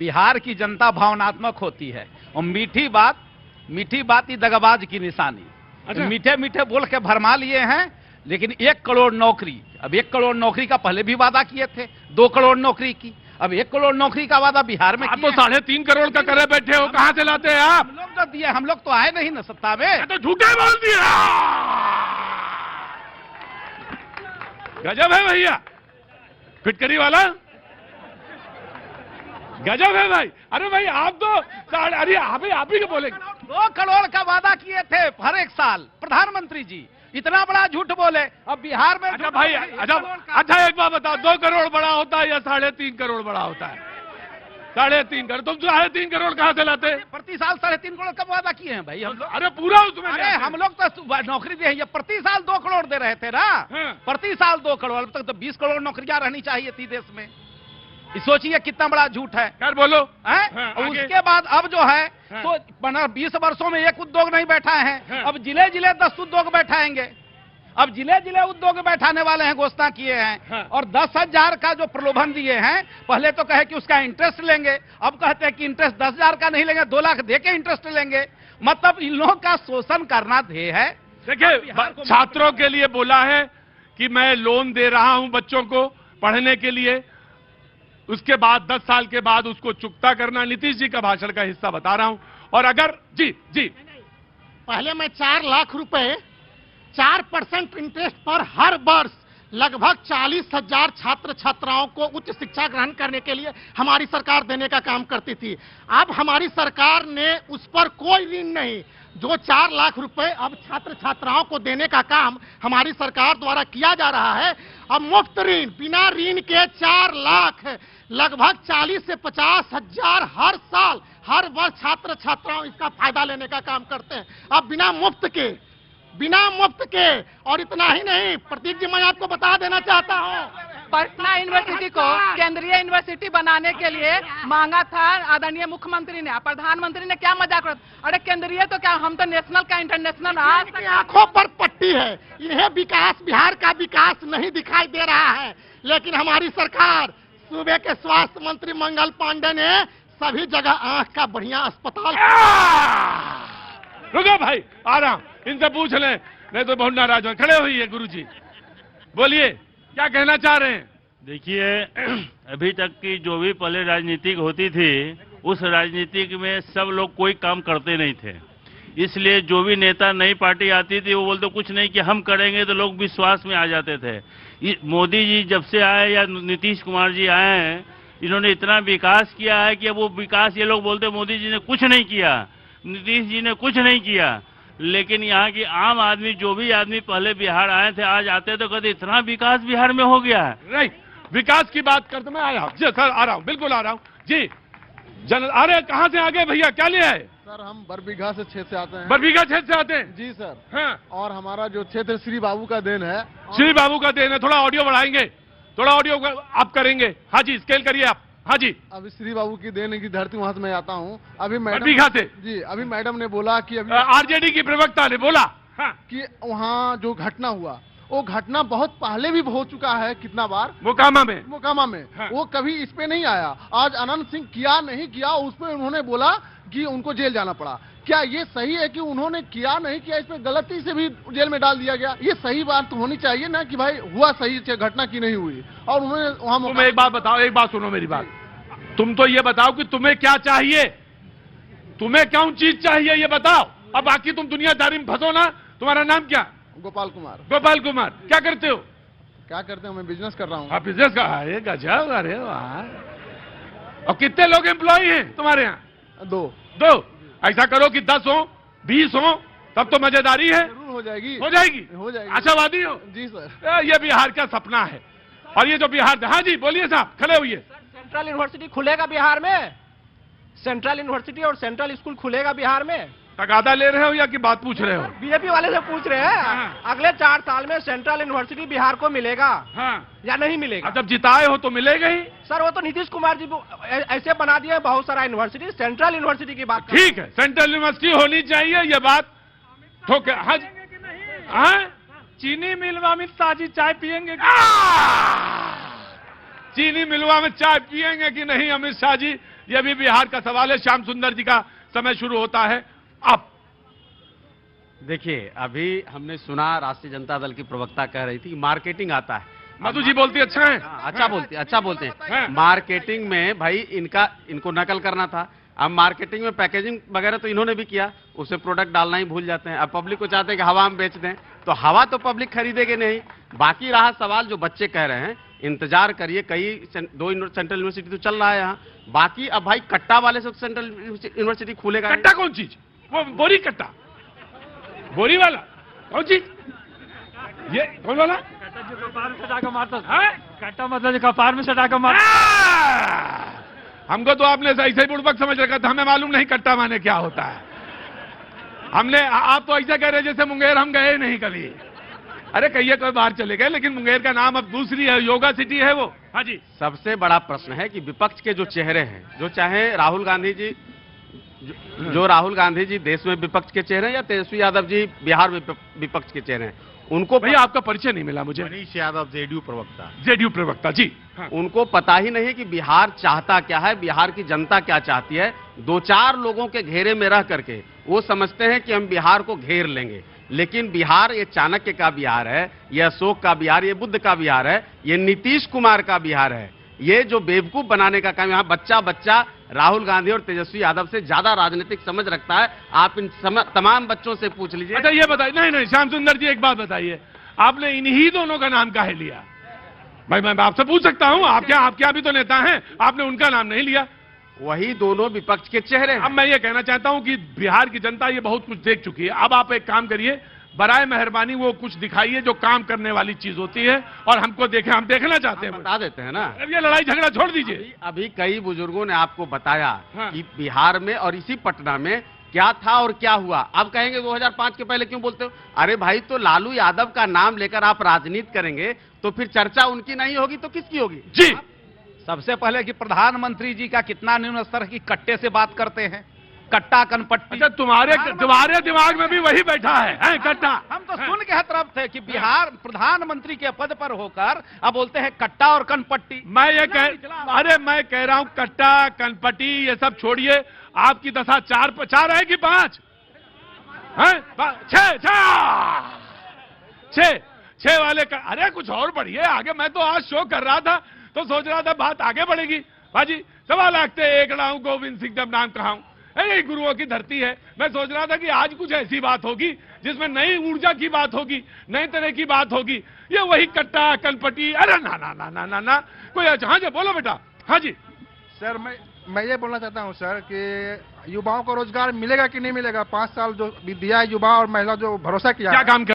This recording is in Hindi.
बिहार की जनता भावनात्मक होती है और मीठी बात ही दगाबाज की निशानी। अच्छा। मीठे मीठे बोल के भरमा लिए हैं, लेकिन 1 करोड़ नौकरी, अब 1 करोड़ नौकरी का पहले भी वादा किए थे, 2 करोड़ नौकरी की, अब 1 करोड़ नौकरी का वादा बिहार में आप तो 3.5 करोड़ का करे बैठे हो, कहां से लाते हैं आप? हम लोग जो दिए, हम लोग तो आए नहीं ना सत्ता में, तो झूठे बोल दिया। गजब है भैया, फिटकरी वाला गजब है भाई। अरे भाई आप तो अरे आप ही बोलेंगे। 2 करोड़ का वादा किए थे हर एक साल प्रधानमंत्री जी, इतना बड़ा झूठ बोले। अब बिहार में अच्छा भाई, अच्छा एक बात बताओ, 2 करोड़ बड़ा होता है या 3.5 करोड़ बड़ा होता है? 3.5 करोड़। तुम 3.5 करोड़ कहां से लाते? प्रति साल 3.5 करोड़ का वादा किए हैं भाई हम लोग। अरे पूरा उसमें, अरे हम लोग तो नौकरी दे, ये प्रति साल 2 करोड़ दे रहे थे ना। हाँ। प्रति साल 2 करोड़, अब तक तो 20 करोड़ नौकरियां रहनी चाहिए थी देश में। सोचिए कितना बड़ा झूठ है। खैर बोलो। हाँ, उसके बाद अब जो है हाँ। तो 20 वर्षों में एक उद्योग नहीं बैठा है। हाँ। अब जिले जिले 10 उद्योग बैठाएंगे। अब जिले जिले उद्योग बैठाने वाले हैं, घोषणा किए हैं। हाँ। और 10,000 का जो प्रलोभन दिए हैं, पहले तो कहे कि उसका इंटरेस्ट लेंगे, अब कहते हैं कि इंटरेस्ट 10,000 का नहीं लेंगे, 2 लाख दे के इंटरेस्ट लेंगे। मतलब इन लोगों का शोषण करना ध्येय है। देखिए, छात्रों के लिए बोला है कि मैं लोन दे रहा हूं बच्चों को पढ़ने के लिए, उसके बाद 10 साल के बाद उसको चुकता करना। नीतीश जी का भाषण का हिस्सा बता रहा हूं। और अगर जी पहले मैं 4 लाख रुपए 4% इंटरेस्ट पर हर वर्ष लगभग 40,000 छात्र छात्राओं को उच्च शिक्षा ग्रहण करने के लिए हमारी सरकार देने का काम करती थी। अब हमारी सरकार ने उस पर कोई ऋण नहीं, जो 4 लाख रुपए अब छात्र छात्राओं को देने का काम हमारी सरकार द्वारा किया जा रहा है। अब मुफ्त ऋण, बिना ऋण के 4 लाख लगभग 40 से 50,000 हर साल हर वर्ष छात्र छात्राओं इसका फायदा लेने का काम करते हैं। अब बिना मुफ्त के। और इतना ही नहीं, प्रतीक जी मैं आपको बता देना चाहता हूँ, पटना यूनिवर्सिटी को केंद्रीय यूनिवर्सिटी बनाने के लिए मांगा था आदरणीय मुख्यमंत्री ने। प्रधानमंत्री ने क्या मजाक कर, अरे केंद्रीय तो क्या, हम तो नेशनल का इंटरनेशनल। इनकी आंखों पर पट्टी है, इन्हें विकास, बिहार का विकास नहीं दिखाई दे रहा है। लेकिन हमारी सरकार, सूबे के स्वास्थ्य मंत्री मंगल पांडे ने सभी जगह आंख का बढ़िया अस्पताल। रुको भाई, आ रहा हूं, इनसे पूछ लें, नहीं तो बहुत नाराज हो। खड़े हुई है गुरुजी, बोलिए क्या कहना चाह रहे हैं? देखिए, अभी तक की जो भी पहले राजनीति होती थी, उस राजनीति में सब लोग कोई काम करते नहीं थे। इसलिए जो भी नेता नई पार्टी आती थी वो बोलते कुछ नहीं कि हम करेंगे, तो लोग विश्वास में आ जाते थे। मोदी जी जब से आए या नीतीश कुमार जी आए हैं, इन्होंने इतना विकास किया है कि वो विकास, ये लोग बोलते मोदी जी ने कुछ नहीं किया, नीतीश जी ने कुछ नहीं किया। लेकिन यहाँ की आम आदमी, जो भी आदमी पहले बिहार आए थे, आज आते तो कहते इतना विकास बिहार में हो गया है। राइट, विकास की बात करते, मैं आया हूँ जी सर, आ रहा हूँ, बिल्कुल आ रहा हूँ जी। अरे कहाँ से आगे भैया, क्या लिया है? सर हम बरबीघा से क्षेत्र से आते हैं। बरबीघा क्षेत्र से आते हैं जी सर। हाँ। और हमारा जो क्षेत्र श्री बाबू का देन है। श्री बाबू का देन है। थोड़ा ऑडियो बढ़ाएंगे, थोड़ा ऑडियो आप करेंगे। हाँ जी, स्केल करिए आप। हाँ जी, अभी श्री बाबू की देन की धरती वहां से मैं आता हूँ। अभी बरबीघा से जी, अभी मैडम ने बोला कि अभी आरजेडी की प्रवक्ता ने बोला हाँ, कि वहाँ जो घटना हुआ, वो घटना बहुत पहले भी हो चुका है, कितना बार मोकामा में हाँ। वो कभी इस पे नहीं आया। आज अनंत सिंह किया नहीं किया, उस पर उन्होंने बोला कि उनको जेल जाना पड़ा। क्या ये सही है कि उन्होंने किया नहीं किया, इस पे गलती से भी जेल में डाल दिया गया? ये सही बात तो होनी चाहिए ना कि भाई हुआ सही घटना की नहीं हुई। और उन्होंने वहां, तुम एक बात बताओ, एक बात सुनो मेरी बात, तुम तो ये बताओ कि तुम्हें क्या चाहिए, तुम्हें कौन चीज चाहिए ये बताओ। अब बाकी तुम दुनियादारी में फंसो ना। तुम्हारा नाम क्या? गोपाल कुमार। गोपाल कुमार, क्या करते हो? क्या करते हो? मैं बिजनेस कर रहा हूँ। आप बिजनेस का? अरे गजब, अरे वाह। और कितने लोग एम्प्लॉय हैं तुम्हारे यहाँ? 2। ऐसा करो कि 10 हो, 20 हो, तब तो मजेदारी है। जरूर हो जाएगी। हो जाएगी। आशावादी हो? जी सर। ये बिहार का सपना है। और ये जो बिहार, हाँ जी बोलिए साहब, खड़े हुए। सेंट्रल यूनिवर्सिटी खुलेगा बिहार में? सेंट्रल यूनिवर्सिटी और सेंट्रल स्कूल खुलेगा बिहार में? तगादा ले रहे हो या कि बात पूछ रहे हो? बीजेपी वाले से पूछ रहे हैं। हाँ। अगले 4 साल में सेंट्रल यूनिवर्सिटी बिहार को मिलेगा हाँ, या नहीं मिलेगा? जब जिताए हो तो मिलेगा ही। सर वो तो नीतीश कुमार जी ऐसे बना दिए बहुत सारा यूनिवर्सिटी। सेंट्रल यूनिवर्सिटी की बात ठीक है, सेंट्रल यूनिवर्सिटी होनी चाहिए, ये बात ठोके। हाँ, चीनी मिलवा में ताजी चाय पियेंगे? चीनी मिलवा में चाय पियेंगे कि नहीं अमित शाह जी, यह भी बिहार का सवाल है। श्याम सुंदर जी का समय शुरू होता है अब। देखिए, अभी हमने सुना राष्ट्रीय जनता दल की प्रवक्ता कह रही थी मार्केटिंग आता है। मधु जी बोलती अच्छा है। अच्छा बोलते हैं। हाँ। मार्केटिंग में भाई इनको नकल करना था। अब मार्केटिंग में पैकेजिंग वगैरह तो इन्होंने भी किया, उसे प्रोडक्ट डालना ही भूल जाते हैं। अब पब्लिक को चाहते हैं कि हवा हम बेच दें, तो हवा तो पब्लिक खरीदेगी नहीं। बाकी रहा सवाल जो बच्चे कह रहे हैं, इंतजार करिए, दो सेंट्रल यूनिवर्सिटी तो चल रहा है यहाँ। बाकी अब भाई कट्टा वाले से सेंट्रल यूनिवर्सिटी खुलेगा। कट्टा कौन चीज? वो बोरी कट्टा, बोरी वाला कौन चीज? ये कौन वाला? कपार में सटा के मारता है। कट्टा मतलब कपार में सटा के मारता। हमको तो आपने ऐसे ही बुड़बक समझ रखा था, हमें मालूम नहीं कट्टा माने क्या होता है। आप तो ऐसा कह रहे जैसे मुंगेर हम गए नहीं कभी। अरे कहिए कोई बाहर चले गए, लेकिन मुंगेर का नाम अब दूसरी है, योगा सिटी है वो। हाँ जी। सबसे बड़ा प्रश्न है कि विपक्ष के जो चेहरे हैं, जो चाहे राहुल गांधी जी, जो राहुल गांधी जी देश में विपक्ष के चेहरे हैं या तेजस्वी यादव जी बिहार में विपक्ष के चेहरे हैं, उनको भैया आपका परिचय नहीं मिला मुझे। मनीष यादव, जेडीयू प्रवक्ता जी। हाँ। उनको पता ही नहीं कि बिहार चाहता क्या है, बिहार की जनता क्या चाहती है। दो चार लोगों के घेरे में रह करके वो समझते हैं कि हम बिहार को घेर लेंगे, लेकिन बिहार ये चाणक्य का बिहार है, ये अशोक का बिहार, ये बुद्ध का बिहार है, ये नीतीश कुमार का बिहार है। ये जो बेवकूफ बनाने का काम, यहाँ बच्चा राहुल गांधी और तेजस्वी यादव से ज्यादा राजनीतिक समझ रखता है। आप इन तमाम बच्चों से पूछ लीजिए। अच्छा ये बताइए, नहीं श्याम सुंदर जी एक बात बताइए, आपने इन्हीं दोनों का नाम काहे लिया? भाई मैं आपसे पूछ सकता हूं, आपके भी तो नेता हैं, आपने उनका नाम नहीं लिया। वही दोनों विपक्ष के चेहरे हैं। अब मैं ये कहना चाहता हूं कि बिहार की जनता ये बहुत कुछ देख चुकी है। अब आप एक काम करिए, बराए मेहरबानी वो कुछ दिखाइए जो काम करने वाली चीज होती है, और हमको देखें, हम देखना चाहते हैं। बता देते हैं ना। अब ये लड़ाई झगड़ा छोड़ दीजिए। अभी कई बुजुर्गों ने आपको बताया हाँ। कि बिहार में और इसी पटना में क्या था और क्या हुआ। अब कहेंगे 2005 के पहले क्यों बोलते हो? अरे भाई, तो लालू यादव का नाम लेकर आप राजनीति करेंगे तो फिर चर्चा उनकी नहीं होगी तो किसकी होगी? जी। सबसे पहले कि प्रधानमंत्री जी का कितना न्यून स्तर की कट्टे से बात करते हैं, कट्टा कनपट्टी। अच्छा तुम्हारे दिमाग में भी वही बैठा है कट्टा। हम तो सुन के तरफ थे कि बिहार प्रधानमंत्री के पद पर होकर अब बोलते हैं कट्टा और कनपट्टी। मैं मैं कह रहा हूं कट्टा कनपट्टी ये सब छोड़िए। आपकी दशा चार है कि 5 है? 6 वाले का। अरे कुछ और बढ़िए आगे। मैं तो आज शो कर रहा था तो सोच रहा था बात आगे बढ़ेगी। बाजी 1.25 लाख एक लाऊं गोविंद सिंह जब नाम कहा हूं, यही गुरुओं की धरती है। मैं सोच रहा था कि आज कुछ ऐसी बात होगी जिसमें नई ऊर्जा की बात होगी, नई तरह की बात होगी। ये वही कट्टा कनपटी। अरे ना ना ना ना ना ना कोई। हाँ जी बोलो बेटा। हाँ जी सर, मैं ये बोलना चाहता हूँ सर कि युवाओं को रोजगार मिलेगा कि नहीं मिलेगा? 5 साल जो दिया है युवा और महिला जो भरोसा किया, क्या काम